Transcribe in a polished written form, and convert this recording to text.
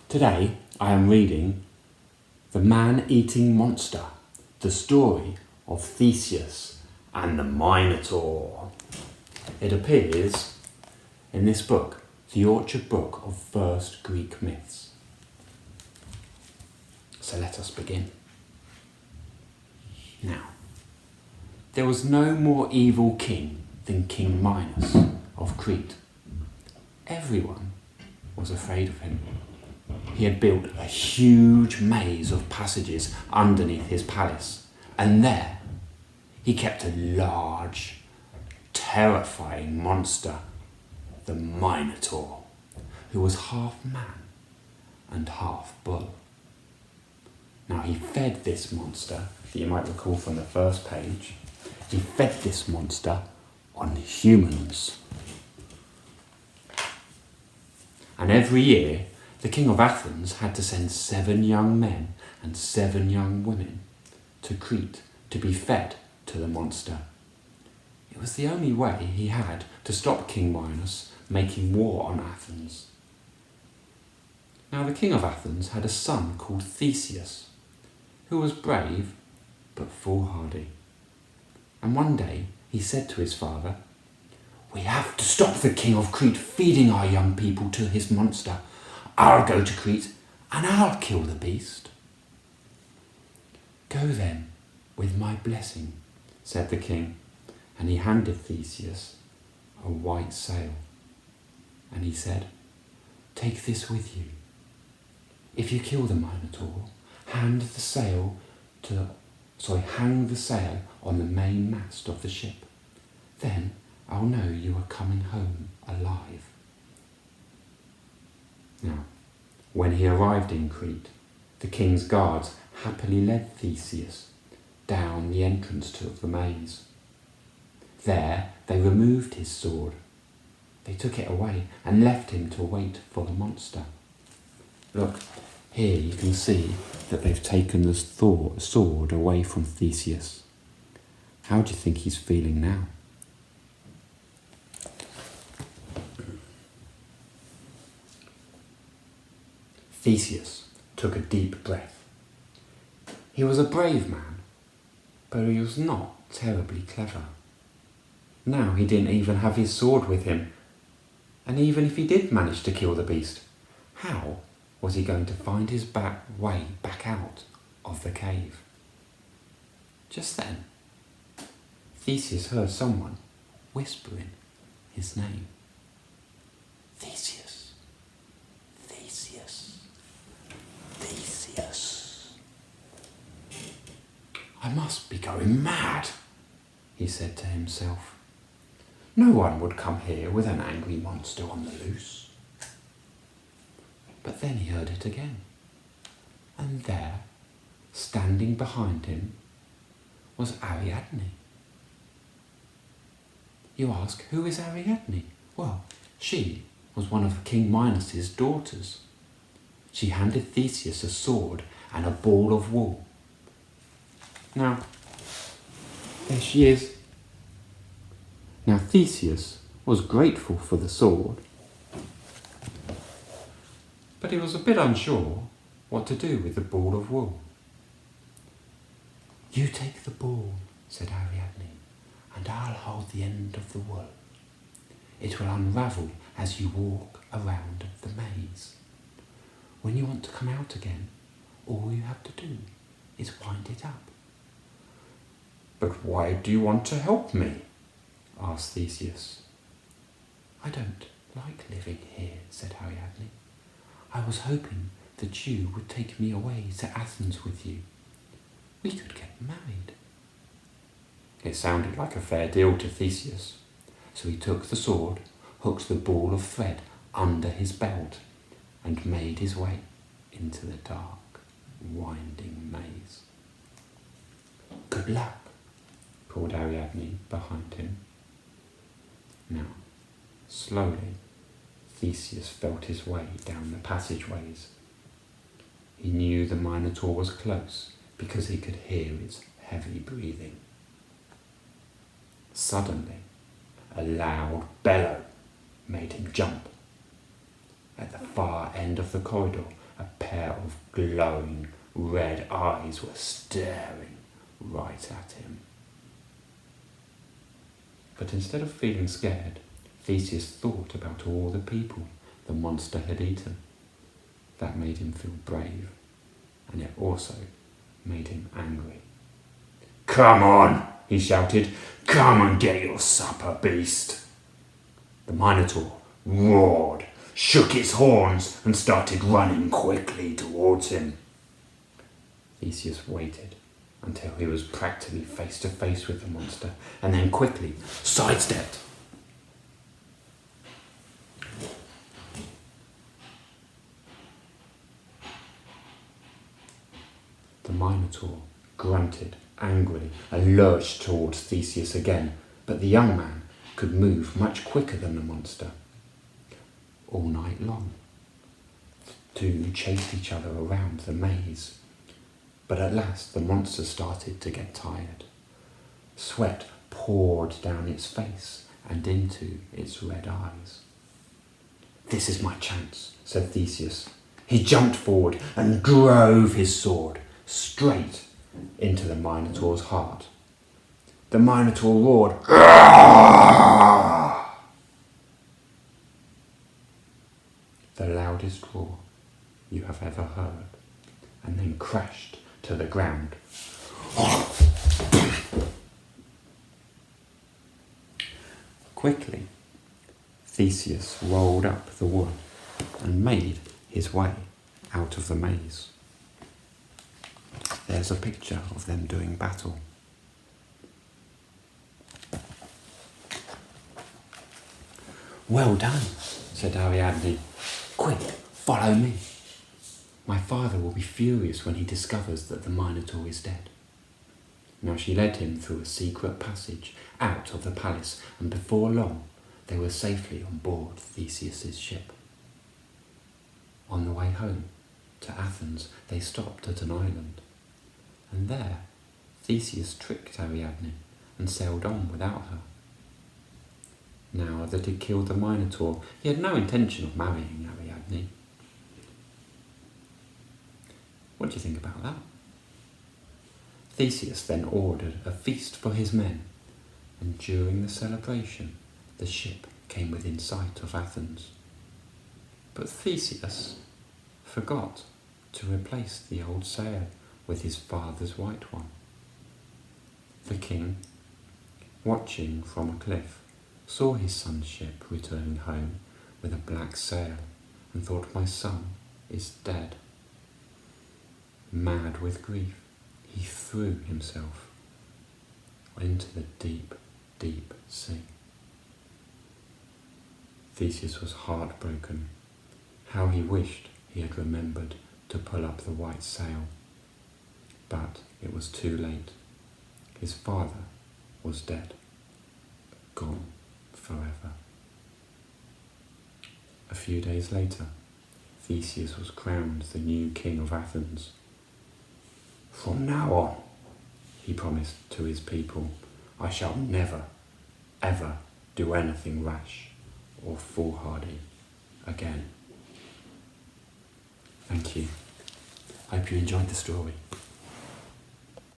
Today I am reading The Man-Eating Monster, the story of Theseus and the Minotaur. It appears in this book, the Orchard Book of First Greek Myths. So let us begin. Now, there was no more evil king than King Minos of Crete. Everyone was afraid of him. He had built a huge maze of passages underneath his palace, and there he kept a large, terrifying monster, the Minotaur, who was half man and half bull. Now he fed this monster, that you might recall from the first page, he fed this monster on humans. And every year, the king of Athens had to send 7 young men and 7 young women to Crete to be fed to the monster. It was the only way he had to stop King Minos making war on Athens. Now the king of Athens had a son called Theseus, who was brave but foolhardy. And one day he said to his father, "We have to stop the king of Crete feeding our young people to his monster. I'll go to Crete and I'll kill the beast." "Go then, with my blessing," said the king, and he handed Theseus a white sail. And he said, "Take this with you. If you kill the Minotaur, hang the sail on the main mast of the ship. Then I'll know you are coming home alive." Now, when he arrived in Crete, the king's guards happily led Theseus down the entrance to the maze. There they removed his sword. They took it away and left him to wait for the monster. Look, here you can see that they've taken the sword away from Theseus. How do you think he's feeling now? Theseus took a deep breath. He was a brave man, but he was not terribly clever. Now he didn't even have his sword with him, and even if he did manage to kill the beast, how was he going to find his way back out of the cave? Just then, Theseus heard someone whispering his name. "Theseus, Theseus, Theseus. I must be going mad," he said to himself. "No one would come here with an angry monster on the loose." But then he heard it again, and there, standing behind him, was Ariadne. You ask, who is Ariadne? Well, she was one of King Minos' daughters. She handed Theseus a sword and a ball of wool. Now, there she is. Now Theseus was grateful for the sword, but he was a bit unsure what to do with the ball of wool. "You take the ball," said Ariadne, "and I'll hold the end of the wool. It will unravel as you walk around the maze. When you want to come out again, all you have to do is wind it up." "But why do you want to help me?" asked Theseus. "I don't like living here," said Ariadne. "I was hoping that you would take me away to Athens with you. We could get married." It sounded like a fair deal to Theseus, so he took the sword, hooked the ball of thread under his belt, and made his way into the dark, winding maze. "Good luck," called Ariadne behind him. Now, slowly, Theseus felt his way down the passageways. He knew the Minotaur was close because he could hear its heavy breathing. Suddenly, a loud bellow made him jump. At the far end of the corridor, A pair of glowing red eyes were staring right at him. But instead of feeling scared, Theseus thought about all the people the monster had eaten. That made him feel brave, and it also made him angry. "Come on," he shouted. "Come and get your supper, beast." The Minotaur roared, shook its horns, and started running quickly towards him. Theseus waited until he was practically face to face with the monster, and then quickly sidestepped. The Minotaur grunted angrily and lurched towards Theseus again, but the young man could move much quicker than the monster. All night long, the two chased each other around the maze, but at last the monster started to get tired. Sweat poured down its face and into its red eyes. "This is my chance," said Theseus. He jumped forward and drove his sword straight into the Minotaur's heart. The Minotaur roared, "Arrgh!" the loudest roar you have ever heard, and then crashed to the ground. Quickly, Theseus rolled up the wood and made his way out of the maze. There's a picture of them doing battle. "Well done," said Ariadne. "Quick, follow me. My father will be furious when he discovers that the Minotaur is dead." Now she led him through a secret passage out of the palace, and before long they were safely on board Theseus's ship. On the way home to Athens, they stopped at an island, and there Theseus tricked Ariadne and sailed on without her. Now that he'd killed the Minotaur, he had no intention of marrying Ariadne. What do you think about that? Theseus then ordered a feast for his men, and during the celebration, the ship came within sight of Athens. But Theseus forgot to replace the old sail with his father's white one. The king, watching from a cliff, saw his son's ship returning home with a black sail and thought, "My son is dead." Mad with grief, he threw himself into the deep, deep sea. Theseus was heartbroken. How he wished he had remembered to pull up the white sail. But it was too late. His father was dead, gone forever. A few days later, Theseus was crowned the new king of Athens. "From now on," he promised to his people, "I shall never, ever do anything rash or foolhardy again." Thank you. Hope you enjoyed the story.